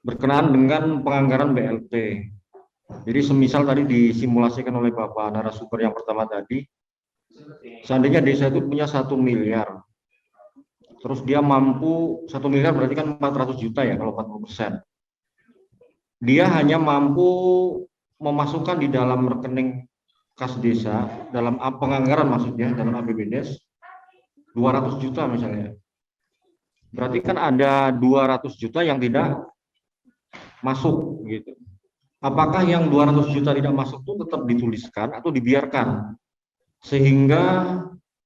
berkenaan dengan penganggaran BLT. Jadi semisal tadi disimulasikan oleh Bapak narasumber yang pertama tadi, seandainya desa itu punya 1 miliar, terus dia mampu 1 miliar berarti kan 400 juta ya kalau 40%. Dia hanya mampu memasukkan di dalam rekening kas desa, dalam penganggaran maksudnya, dalam APBDes, 200 juta misalnya. Berarti kan ada 200 juta yang tidak masuk gitu. Apakah yang 200 juta tidak masuk itu tetap dituliskan atau dibiarkan sehingga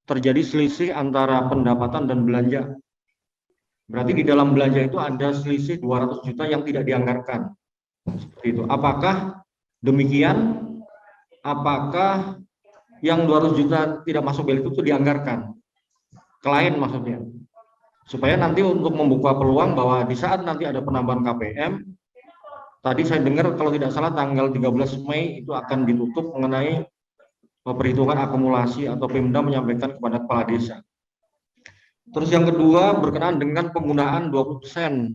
terjadi selisih antara pendapatan dan belanja? Berarti di dalam belanja itu ada selisih 200 juta yang tidak dianggarkan. Seperti itu. Apakah demikian? Apakah yang 200 juta tidak masuk BLT itu dianggarkan? Klien maksudnya. Supaya nanti untuk membuka peluang bahwa di saat nanti ada penambahan KPM, tadi saya dengar kalau tidak salah tanggal 13 Mei itu akan ditutup mengenai perhitungan akumulasi atau Pemda menyampaikan kepada kepala desa. Terus yang kedua berkenaan dengan penggunaan 20%.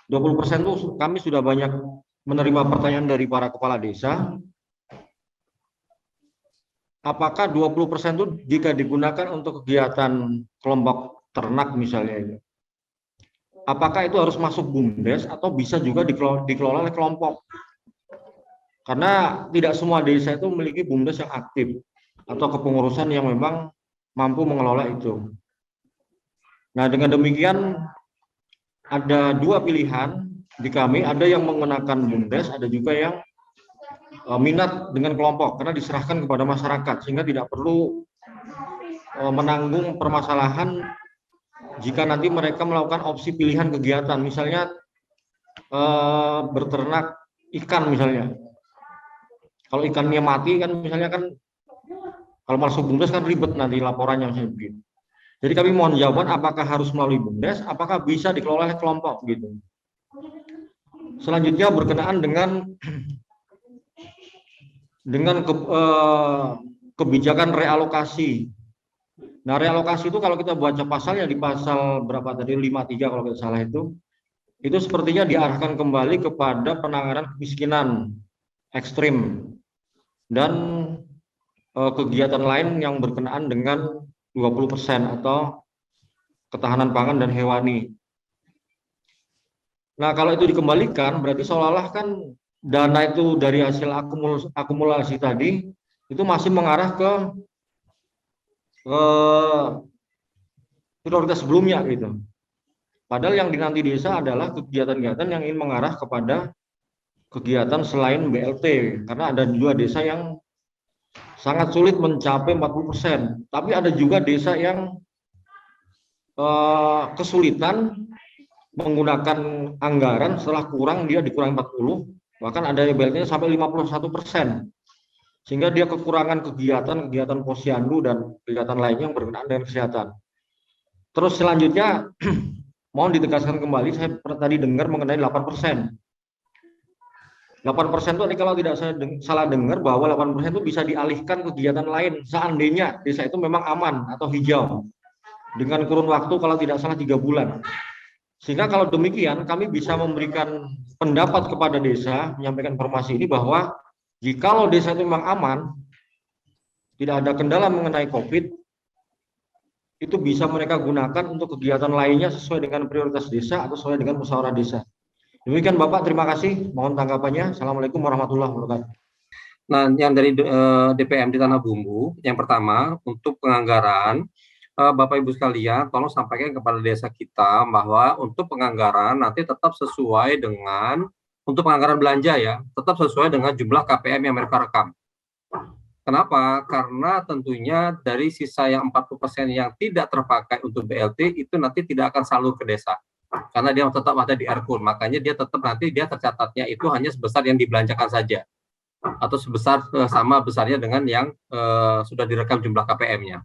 20% itu kami sudah banyak menerima pertanyaan dari para kepala desa. Apakah 20% itu jika digunakan untuk kegiatan kelompok ternak misalnya, apakah itu harus masuk BUMDes atau bisa juga dikelola oleh kelompok? Karena tidak semua desa itu memiliki BUMDes yang aktif atau kepengurusan yang memang mampu mengelola itu. Nah, dengan demikian ada dua pilihan di kami, ada yang menggunakan BUMDes, ada juga yang minat dengan kelompok karena diserahkan kepada masyarakat sehingga tidak perlu menanggung permasalahan jika nanti mereka melakukan opsi pilihan kegiatan, misalnya berternak ikan misalnya. Kalau ikannya mati kan misalnya kan kalau masuk BUMDes kan ribet nanti laporannya misalnya begitu. Jadi kami mohon jawaban apakah harus melalui BUMDes, apakah bisa dikelola oleh kelompok gitu. Selanjutnya berkenaan dengan kebijakan realokasi. Nah, realokasi itu kalau kita baca pasalnya di pasal berapa tadi 53 kalau tidak salah itu sepertinya diarahkan kembali kepada penanganan kemiskinan ekstrim dan kegiatan lain yang berkenaan dengan 20% atau ketahanan pangan dan hewani. Nah, kalau itu dikembalikan berarti seolah-olah kan dana itu dari hasil akumulasi tadi itu masih mengarah ke prioritas sebelumnya gitu. Padahal yang dinanti desa adalah kegiatan-kegiatan yang ingin mengarah kepada kegiatan selain BLT, karena ada dua desa yang sangat sulit mencapai 40%, tapi ada juga desa yang kesulitan menggunakan anggaran setelah kurang dia dikurangi 40, bahkan ada BLT-nya sampai 51%. Sehingga dia kekurangan kegiatan posyandu dan kegiatan lainnya yang berkenaan dengan kesehatan. Terus selanjutnya mohon ditegaskan kembali, saya tadi dengar mengenai 8%. 8% itu kalau tidak saya salah dengar bahwa 8% itu bisa dialihkan kegiatan lain seandainya desa itu memang aman atau hijau dengan kurun waktu kalau tidak salah 3 bulan. Sehingga kalau demikian kami bisa memberikan pendapat kepada desa, menyampaikan informasi ini bahwa jikalau desa itu memang aman, tidak ada kendala mengenai COVID, itu bisa mereka gunakan untuk kegiatan lainnya sesuai dengan prioritas desa atau sesuai dengan musyawarah desa. Demikian Bapak, terima kasih. Mohon tanggapannya. Assalamualaikum warahmatullahi wabarakatuh. Nah, yang dari DPM di Tanah Bumbu, yang pertama untuk penganggaran, Bapak Ibu sekalian, tolong sampaikan kepada desa kita bahwa untuk penganggaran nanti tetap sesuai dengan untuk penganggaran belanja ya, tetap sesuai dengan jumlah KPM yang mereka rekam. Kenapa? Karena tentunya dari sisa yang 40% yang tidak terpakai untuk BLT itu nanti tidak akan salur ke desa. Karena dia tetap ada di ARKUN, makanya dia tetap nanti dia tercatatnya itu hanya sebesar yang dibelanjakan saja. Atau sebesar sama besarnya dengan yang sudah direkam jumlah KPM-nya.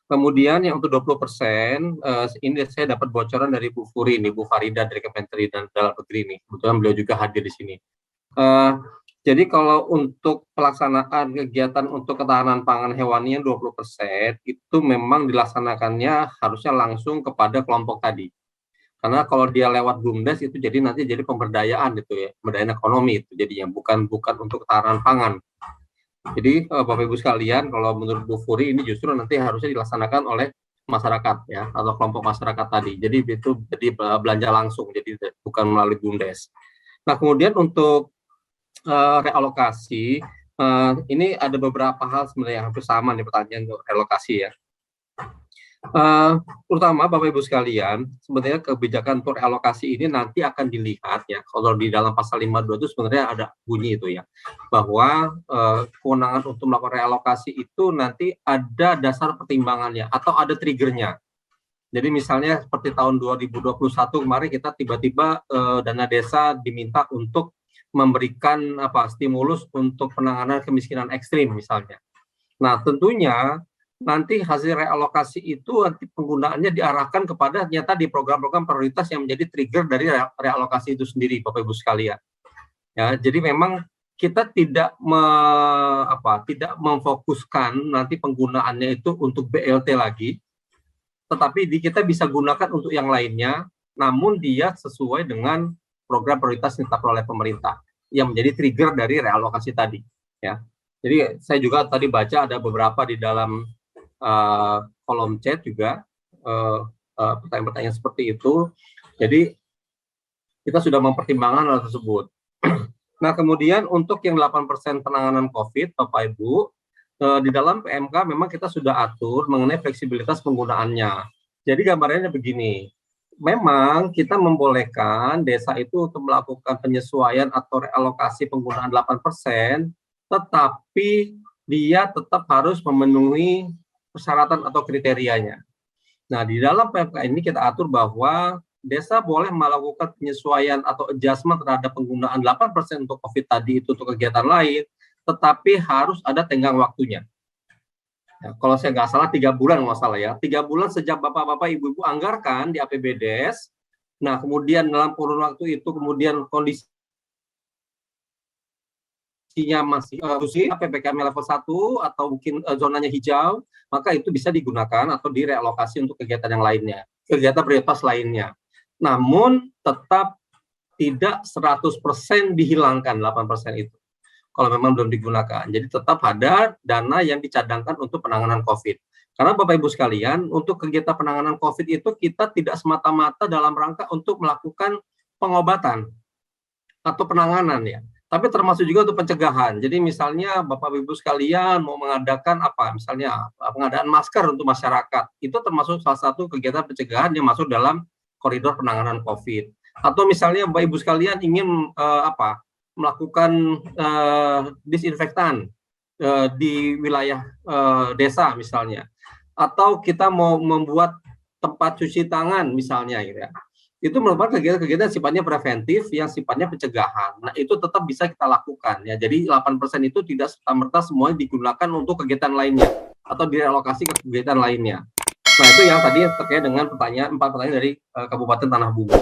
Kemudian yang untuk 20%, ini saya dapat bocoran dari Bu Furi, nih, Bu Farida dari Kementerian dan Dalam Negeri ini. Kebetulan beliau juga hadir di sini. Jadi kalau untuk pelaksanaan kegiatan untuk ketahanan pangan hewani yang 20%, itu memang dilaksanakannya harusnya langsung kepada kelompok tadi. Karena kalau dia lewat BUMDes itu jadi nanti jadi pemberdayaan gitu ya, pemberdayaan ekonomi itu jadinya, bukan untuk ketahanan pangan. Jadi Bapak Ibu sekalian, kalau menurut Bu Furi ini justru nanti harusnya dilaksanakan oleh masyarakat ya, atau kelompok masyarakat tadi. Jadi itu jadi belanja langsung, jadi bukan melalui BUMDes. Nah, kemudian untuk realokasi, ini ada beberapa hal sebenarnya yang hampir sama nih pertanyaan untuk relokasi ya. Terutama Bapak Ibu sekalian, sebenarnya kebijakan untuk realokasi ini nanti akan dilihat ya, kalau di dalam pasal 52 itu sebenarnya ada bunyi itu ya, bahwa kewenangan untuk melakukan realokasi itu nanti ada dasar pertimbangannya atau ada triggernya. Jadi misalnya seperti tahun 2021 kemarin kita tiba-tiba dana desa diminta untuk memberikan stimulus untuk penanganan kemiskinan ekstrim misalnya. Nah, tentunya nanti hasil realokasi itu nanti penggunaannya diarahkan kepada ternyata di program-program prioritas yang menjadi trigger dari realokasi itu sendiri, Bapak Ibu sekalian. Ya, jadi memang kita tidak memfokuskan nanti penggunaannya itu untuk BLT lagi, tetapi kita bisa gunakan untuk yang lainnya, namun dia sesuai dengan program prioritas yang ditetapkan oleh pemerintah yang menjadi trigger dari realokasi tadi. Ya, jadi saya juga tadi baca ada beberapa di dalam kolom chat juga pertanyaan-pertanyaan seperti itu. Jadi kita sudah mempertimbangkan hal tersebut. Nah, kemudian untuk yang 8% penanganan COVID, Bapak Ibu, di dalam PMK memang kita sudah atur mengenai fleksibilitas penggunaannya. Jadi gambarannya begini, memang kita membolehkan desa itu untuk melakukan penyesuaian atau realokasi penggunaan 8%, tetapi dia tetap harus memenuhi persyaratan atau kriterianya. Nah, di dalam PMK ini kita atur bahwa desa boleh melakukan penyesuaian atau adjustment terhadap penggunaan 8% untuk COVID tadi itu untuk kegiatan lain, tetapi harus ada tenggang waktunya. Ya, kalau saya nggak salah 3 bulan nggak salah ya, 3 bulan sejak Bapak-Bapak Ibu-Ibu anggarkan di APBDes. Nah, kemudian dalam kurun waktu itu kemudian kondisi masih PPKM level 1 atau mungkin zonanya hijau, maka itu bisa digunakan atau direalokasi untuk kegiatan yang lainnya, kegiatan prioritas lainnya. Namun tetap tidak 100% dihilangkan 8% itu kalau memang belum digunakan. Jadi tetap ada dana yang dicadangkan untuk penanganan COVID. Karena Bapak Ibu sekalian, untuk kegiatan penanganan COVID itu kita tidak semata-mata dalam rangka untuk melakukan pengobatan atau penanganan ya, tapi termasuk juga untuk pencegahan. Jadi misalnya Bapak Ibu sekalian mau mengadakan misalnya pengadaan masker untuk masyarakat, itu termasuk salah satu kegiatan pencegahan yang masuk dalam koridor penanganan COVID. Atau misalnya Bapak Ibu sekalian ingin melakukan disinfektan di wilayah desa misalnya, atau kita mau membuat tempat cuci tangan misalnya gitu ya. Itu merupakan kegiatan-kegiatan sifatnya preventif yang sifatnya pencegahan. Nah, itu tetap bisa kita lakukan ya. Jadi 8% itu tidak serta-merta semuanya digunakan untuk kegiatan lainnya atau direlokasi ke kegiatan lainnya. Nah, itu yang tadi terkait dengan 4 pertanyaan dari Kabupaten Tanah Bumbu.